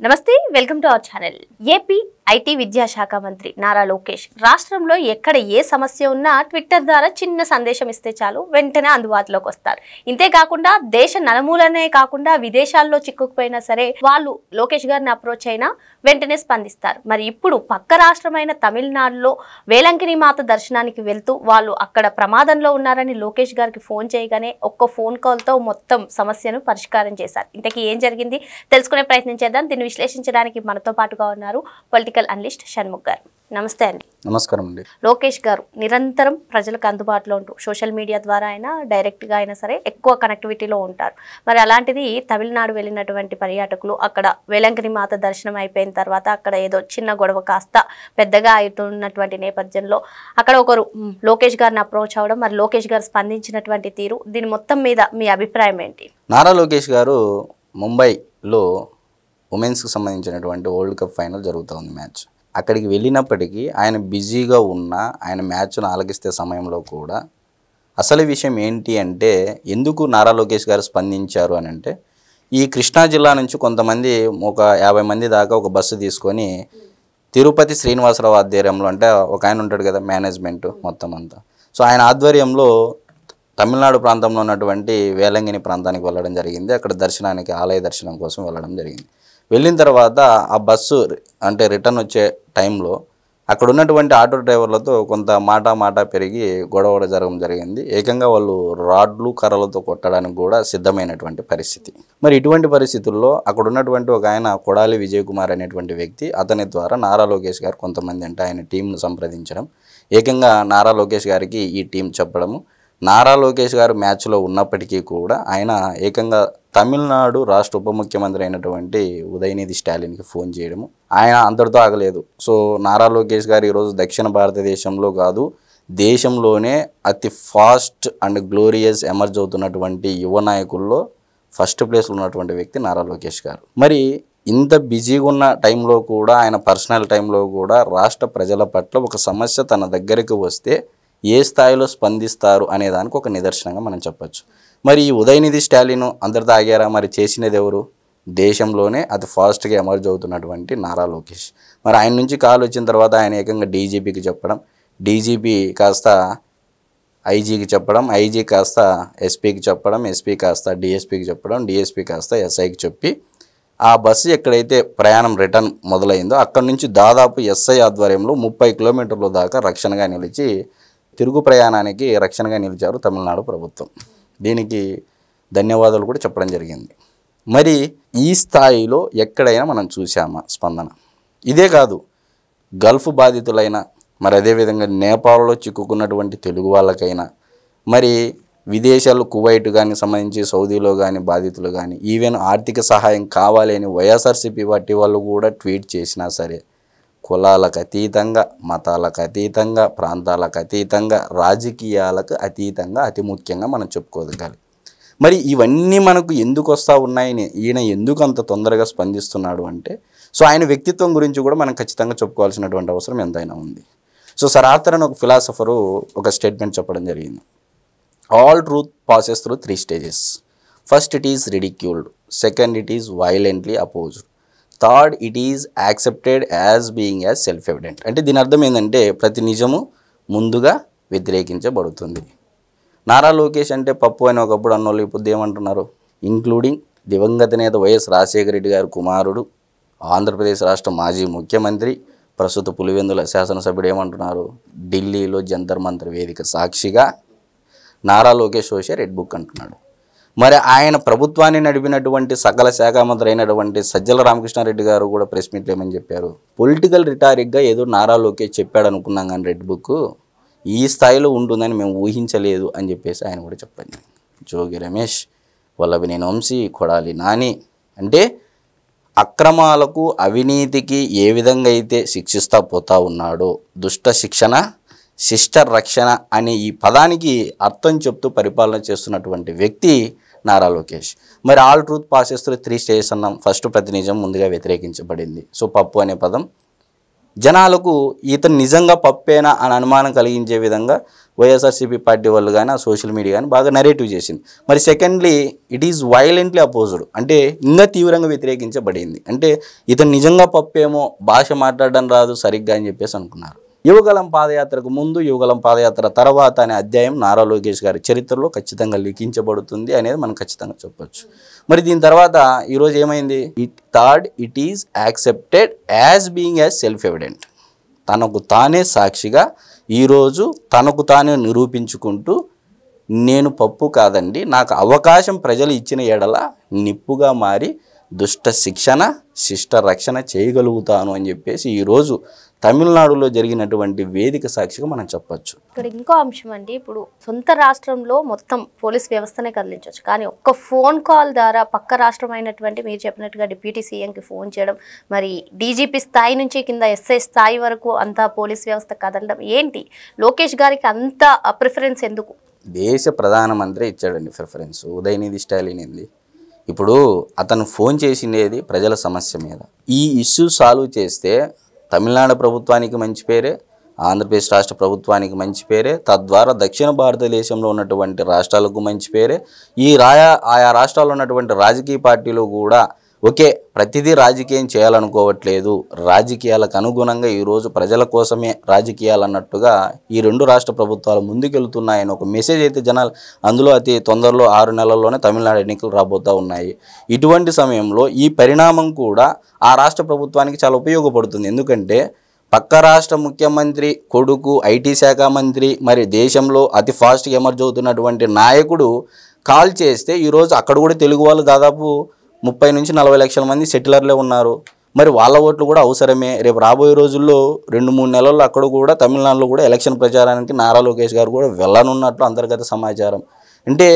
నమస్తే welcome to our channel. AP IT విద్యాశాఖ మంత్రి నారా లోకేష్ రాష్ట్రంలో ఎక్కడ ఏ సమస్య ఉన్నా ట్విట్టర్ ద్వారా చిన్న సందేశం ఇస్తే చాలు వెంటనే అందుబాటులోకి వస్తారు. ఇంతేకాకుండా దేశ నలుమూలనే కాకుండా విదేశాల్లో చిక్కుకుపోయినా సరే వాళ్ళు లోకేష్ గారిని అప్రోచ్ అయినా వెంటనే స్పందిస్తారు. మరి ఇప్పుడు పక్క రాష్ట్రమైన తమిళనాడులో వేలంకిని మాత దర్శనానికి వెళ్తూ వాళ్ళు అక్కడ ప్రమాదంలో ఉన్నారని లోకేష్ గారికి ఫోన్ చేయగానే ఒక్క ఫోన్ కాల్తో మొత్తం సమస్యను పరిష్కారం చేశారు. ఇంతకీ ఏం జరిగింది తెలుసుకునే ప్రయత్నం చేద్దాం. దీన్ని విశ్లేషించడానికి మనతో పాటుగా ఉన్నారు పొలిటికల్ అనలిస్ట్ షణ్ముఖ్ గారు. నమస్తే అండి. నమస్కారం అండి. లోకేష్ గారు నిరంతరం ప్రజలకు అందుబాటులో ఉంటూ సోషల్ మీడియా ద్వారా అయినా డైరెక్ట్గా అయినా సరే ఎక్కువ కనెక్టివిటీలో ఉంటారు. మరి అలాంటిది తమిళనాడు వెళ్ళినటువంటి పర్యాటకులు అక్కడ వేలంకిని మాత దర్శనం అయిపోయిన తర్వాత అక్కడ ఏదో చిన్న గొడవ కాస్త పెద్దగా అవుతున్నటువంటి నేపథ్యంలో అక్కడ ఒకరు లోకేష్ గారిని అప్రోచ్ అవ్వడం, మరి లోకేష్ గారు స్పందించినటువంటి తీరు, దీని మొత్తం మీద మీ అభిప్రాయం ఏంటి? నారా లోకేష్ గారు ముంబైలో ఉమెన్స్కి సంబంధించినటువంటి వరల్డ్ కప్ ఫైనల్ జరుగుతుంది మ్యాచ్. అక్కడికి వెళ్ళినప్పటికీ ఆయన బిజీగా ఉన్న ఆయన మ్యాచ్ను ఆలకిస్తే సమయంలో కూడా అసలు విషయం ఏంటి అంటే ఎందుకు నారా లోకేష్ గారు స్పందించారు అని అంటే, ఈ కృష్ణా జిల్లా నుంచి కొంతమంది ఒక 50 మంది దాకా ఒక బస్సు తీసుకొని తిరుపతి శ్రీనివాసరావు ఆధ్వర్యంలో, అంటే ఒక ఆయన ఉంటాడు కదా మేనేజ్మెంట్ మొత్తం అంతా, సో ఆయన ఆధ్వర్యంలో తమిళనాడు ప్రాంతంలో ఉన్నటువంటి వేలంగిని ప్రాంతానికి వెళ్ళడం జరిగింది. అక్కడ దర్శనానికి ఆలయ దర్శనం కోసం వెళ్ళడం జరిగింది. వెళ్ళిన తర్వాత ఆ బస్సు అంటే రిటర్న్ వచ్చే టైంలో అక్కడ ఉన్నటువంటి ఆటో డ్రైవర్లతో కొంత మాట పెరిగి గొడవ జరగడం జరిగింది. ఏకంగా వాళ్ళు రాడ్లు కర్రలతో కొట్టడానికి కూడా సిద్ధమైనటువంటి పరిస్థితి. మరి ఇటువంటి పరిస్థితుల్లో అక్కడ ఉన్నటువంటి ఒక ఆయన కొడాలి విజయ్ కుమార్ అనేటువంటి వ్యక్తి, అతని ద్వారా నారా లోకేష్ గారు కొంతమంది అంటే ఆయన టీంను సంప్రదించడం, ఏకంగా నారా లోకేష్ గారికి ఈ టీం చెప్పడము, నారా లోకేష్ గారు మ్యాచ్లో ఉన్నప్పటికీ కూడా ఆయన ఏకంగా తమిళనాడు రాష్ట్ర ఉప ముఖ్యమంత్రి అయినటువంటి ఉదయనిధి స్టాలిన్కి ఫోన్ చేయడము, ఆయన అంతటితో ఆగలేదు. సో నారా లోకేష్ గారు ఈరోజు దక్షిణ భారతదేశంలో కాదు దేశంలోనే అతి ఫాస్ట్ అండ్ గ్లోరియస్ ఎమర్జ్ అవుతున్నటువంటి యువ నాయకుల్లో ఫస్ట్ ప్లేస్లో ఉన్నటువంటి వ్యక్తి నారా లోకేష్ గారు. మరి ఇంత బిజీగా ఉన్న టైంలో కూడా ఆయన పర్సనల్ టైంలో కూడా రాష్ట్ర ప్రజల పట్ల ఒక సమస్య తన దగ్గరికి వస్తే ఏ స్థాయిలో స్పందిస్తారు అనేదానికి ఒక నిదర్శనంగా మనం చెప్పచ్చు. మరి ఈ ఉదయనిధి స్టాలిన్ అందరితో ఆగారా? మరి చేసినది ఎవరు? దేశంలోనే అతి ఫాస్ట్గా ఎమర్జ్ అవుతున్నటువంటి నారా లోకేష్. మరి ఆయన నుంచి కాల్ వచ్చిన తర్వాత ఆయన ఏకంగా డీజీపీకి చెప్పడం, డీజీపీ కాస్త ఐజీకి చెప్పడం, ఐజీ కాస్త ఎస్పీకి చెప్పడం, ఎస్పీ కాస్త డిఎస్పీకి చెప్పడం, డిఎస్పీ కాస్త ఎస్ఐకి చెప్పి ఆ బస్సు ఎక్కడైతే ప్రయాణం రిటర్న్ మొదలైందో అక్కడి నుంచి దాదాపు ఎస్ఐ ఆధ్వర్యంలో 30 కిలోమీటర్ల దాకా రక్షణగా నిలిచి తిరుగు ప్రయాణానికి రక్షణగా నిలిచారు తమిళనాడు ప్రభుత్వం. దీనికి ధన్యవాదాలు కూడా చెప్పడం జరిగింది. మరి ఈ స్థాయిలో ఎక్కడైనా మనం చూసామా స్పందన? ఇదే కాదు, గల్ఫ్ బాధితులైన, మరి అదేవిధంగా నేపాల్లో చిక్కుకున్నటువంటి తెలుగు వాళ్ళకైనా, మరి విదేశాల్లో కువైట్ కానీ సంబంధించి సౌదీలో కానీ బాధితులు కానీ, ఈవెన్ ఆర్థిక సహాయం కావాలి అని వైఎస్ఆర్సీపీ పార్టీ వాళ్ళు కూడా ట్వీట్ చేసినా సరే కులాలకు అతీతంగా, మతాలకు అతీతంగా, ప్రాంతాలకు అతీతంగా, రాజకీయాలకు అతీతంగా అతి ముఖ్యంగా మనం చెప్పుకోగలి. మరి ఇవన్నీ మనకు ఎందుకు వస్తూ ఉన్నాయని, ఈయన ఎందుకు అంత తొందరగా స్పందిస్తున్నాడు అంటే, సో ఆయన వ్యక్తిత్వం గురించి కూడా మనం ఖచ్చితంగా చెప్పుకోవాల్సినటువంటి అవసరం ఎంతైనా ఉంది. సో సర్ ఆర్థర్ అని ఒక ఫిలాసఫరు ఒక స్టేట్మెంట్ చెప్పడం జరిగింది. All truth passes through 3 stages. First it is ridiculed, second it is violently opposed, third it is accepted as being as self evident. అంటే దీని అర్థం ఏంటంటే ప్రతి నిజము ముందుగా వ్యతిరేకించబడుతుంది. నారా లోకేష్ అంటే పప్పు అని ఒకప్పుడు అన్నోళ్ళు ఇప్పుడు ఏమంటున్నారు? ఇంక్లూడింగ్ దివంగత నేత వైఎస్ రాజశేఖర రెడ్డి గారి కుమారుడు, ఆంధ్రప్రదేశ్ రాష్ట్ర మాజీ ముఖ్యమంత్రి, ప్రస్తుత పులివెందుల శాసనసభ్యుడు ఏమంటున్నారు? ఢిల్లీలో జంతర్ మంతర్ వేదిక సాక్షిగా నారా లోకేష్ సోషే రెడ్ బుక్ అంటున్నాడు. మరి ఆయన ప్రభుత్వాన్ని నడిపినటువంటి సకల శాఖ మంత్రి అయినటువంటి సజ్జల రామకృష్ణారెడ్డి గారు కూడా ప్రెస్ మీట్లో ఏమని చెప్పారు? పొలిటికల్ రిటారిక్గా ఏదో నారా లోకేష్ చెప్పాడు అనుకున్నాం కానీ రెడ్ బుక్ ఈ స్థాయిలో ఉంటుందని మేము ఊహించలేదు అని చెప్పేసి ఆయన కూడా చెప్పండి. జోగి రమేష్, వల్లభనేని వంశీ, కొడాలి నాని అంటే అక్రమాలకు అవినీతికి ఏ విధంగా అయితే శిక్షిస్తూ పోతా ఉన్నాడో, దుష్ట శిక్షణ శిష్ట రక్షణ అనే ఈ పదానికి అర్థం చెప్తూ పరిపాలన చేస్తున్నటువంటి వ్యక్తి నారా లోకేష్. మరి all truth passes through 3 stages అన్నాం. ఫస్ట్ ప్రతి నిజం ముందుగా వ్యతిరేకించబడింది. సో పప్పు అనే పదం జనాలకు ఇతను నిజంగా పప్పేనా అని అనుమానం కలిగించే విధంగా వైఎస్ఆర్సీపీ పార్టీ వాళ్ళు కానీ ఆ సోషల్ మీడియా కానీ బాగా నెరేటివ్ చేసింది. మరి secondly it is violently opposed, అంటే ఇంకా తీవ్రంగా వ్యతిరేకించబడింది. అంటే ఇతను నిజంగా పప్పేమో, భాష మాట్లాడడం రాదు సరిగ్గా అని చెప్పేసి అనుకున్నారు. యువగలం పాదయాత్రకు ముందు, యువగలం పాదయాత్ర తర్వాత అనే అధ్యాయం నారా లోకేష్ గారి చరిత్రలో ఖచ్చితంగా లిఖించబడుతుంది అనేది మనం ఖచ్చితంగా చెప్పొచ్చు. మరి దీని తర్వాత ఈరోజు ఏమైంది? It is accepted as being as self evident. తనకు తానే సాక్షిగా ఈరోజు తనకు తానే నిరూపించుకుంటూ, నేను పప్పు కాదండి, నాకు అవకాశం ప్రజలు ఇచ్చిన ఎడల నిప్పుగా మారి దుష్ట శిక్షణ శిష్ట రక్షణ చేయగలుగుతాను అని చెప్పేసి ఈరోజు తమిళనాడులో జరిగినటువంటి వేదిక సాక్షిగా మనం చెప్పచ్చు. ఇక్కడ ఇంకో అంశం అండి, ఇప్పుడు సొంత రాష్ట్రంలో మొత్తం పోలీస్ వ్యవస్థనే కదిలించవచ్చు, కానీ ఒక్క ఫోన్ కాల్ ద్వారా పక్క రాష్ట్రం అయినటువంటి మీరు చెప్పినట్టుగా డిప్యూటీ సీఎంకి ఫోన్ చేయడం, మరి డీజీపీ స్థాయి నుంచి కింద ఎస్ఐ స్థాయి వరకు అంతా పోలీస్ వ్యవస్థ కదలడం ఏంటి? లోకేష్ గారికి అంత ప్రిఫరెన్స్ ఎందుకు? దేశ ప్రధానమంత్రి ఇచ్చాడండి ప్రిఫరెన్స్, ఉదయనిధి స్టాలిన్ ఏంది. ఇప్పుడు అతను ఫోన్ చేసిండేది ప్రజల సమస్య మీద. ఈ ఇష్యూ సాల్వ్ చేస్తే తమిళనాడు ప్రభుత్వానికి మంచి పేరే, ఆంధ్రప్రదేశ్ రాష్ట్ర ప్రభుత్వానికి మంచి పేరే, తద్వారా దక్షిణ భారతదేశంలో ఉన్నటువంటి రాష్ట్రాలకు మంచి పేరే. ఆయా రాష్ట్రాల్లో ఉన్నటువంటి రాజకీయ పార్టీలు కూడా ఓకే, ప్రతిదీ రాజకీయం చేయాలనుకోవట్లేదు, రాజకీయాలకు అనుగుణంగా ఈరోజు ప్రజల కోసమే రాజకీయాలు అన్నట్టుగా ఈ రెండు రాష్ట్ర ప్రభుత్వాలు ముందుకెళ్తున్నాయని ఒక మెసేజ్ అయితే జనాలు, అందులో అతి తొందరలో 6 నెలల్లోనే తమిళనాడు ఎన్నికలు రాబోతూ ఉన్నాయి. ఇటువంటి సమయంలో ఈ పరిణామం కూడా ఆ రాష్ట్ర ప్రభుత్వానికి చాలా ఉపయోగపడుతుంది. ఎందుకంటే పక్క రాష్ట్ర ముఖ్యమంత్రి కొడుకు ఐటీ శాఖ మంత్రి, మరి దేశంలో అతి ఫాస్ట్గా ఎమర్జ్ అవుతున్నటువంటి నాయకుడు కాల్ చేస్తే ఈరోజు అక్కడ కూడా తెలుగు వాళ్ళు దాదాపు 30 నుంచి 40 లక్షల మంది సెటిలర్లే ఉన్నారు. మరి వాళ్ళ ఓట్లు కూడా అవసరమే. రేపు రాబోయే రోజుల్లో 2-3 నెలల్లో అక్కడ కూడా తమిళనాడులో కూడా ఎలక్షన్ ప్రచారానికి నారా లోకేష్ గారు కూడా వెళ్ళనున్నట్లు అంతర్గత సమాచారం. అంటే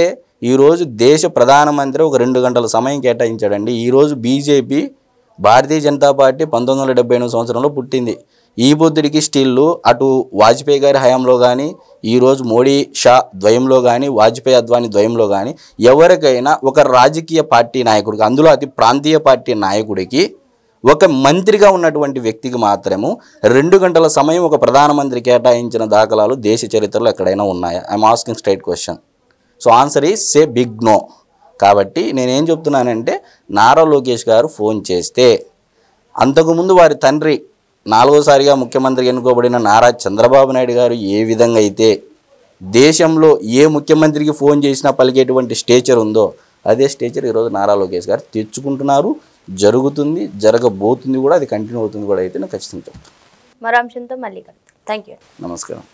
ఈరోజు దేశ ప్రధానమంత్రి ఒక 2 గంటల సమయం కేటాయించాడండి. ఈరోజు బీజేపీ, భారతీయ జనతా పార్టీ 1978 సంవత్సరంలో పుట్టింది. ఈ బుద్ధుడికి స్టిల్లు అటు వాజ్పేయి గారి హయాంలో కానీ, ఈరోజు మోడీ షా ద్వయంలో కానీ, వాజ్పేయి అద్వానీ ద్వయంలో కానీ ఎవరికైనా ఒక రాజకీయ పార్టీ నాయకుడికి, అందులో అతి ప్రాంతీయ పార్టీ నాయకుడికి, ఒక మంత్రిగా ఉన్నటువంటి వ్యక్తికి మాత్రము 2 గంటల సమయం ఒక ప్రధానమంత్రి కేటాయించిన దాఖలాలు దేశ చరిత్రలో ఎక్కడైనా ఉన్నాయా? I'm asking straight question. So answer is say big no. కాబట్టి నేనేం చెప్తున్నానంటే, నారా లోకేష్ గారు ఫోన్ చేస్తే అంతకుముందు వారి తండ్రి 4వసారిగా ముఖ్యమంత్రిగా ఎన్నుకోబడిన నారా చంద్రబాబు నాయుడు గారు ఏ విధంగా అయితే దేశంలో ఏ ముఖ్యమంత్రికి ఫోన్ చేసినా పలికేటువంటి స్టేచర్ ఉందో, అదే స్టేచర్ ఈరోజు నారా లోకేష్ గారు తెచ్చుకుంటున్నారు. జరుగుతుంది, జరగబోతుంది కూడా, అది కంటిన్యూ అవుతుంది కూడా అయితే నేను ఖచ్చితంగా చెప్తాను. మరో అంశంతో మళ్ళీ కలుద్దాం. Thank you. నమస్కారం.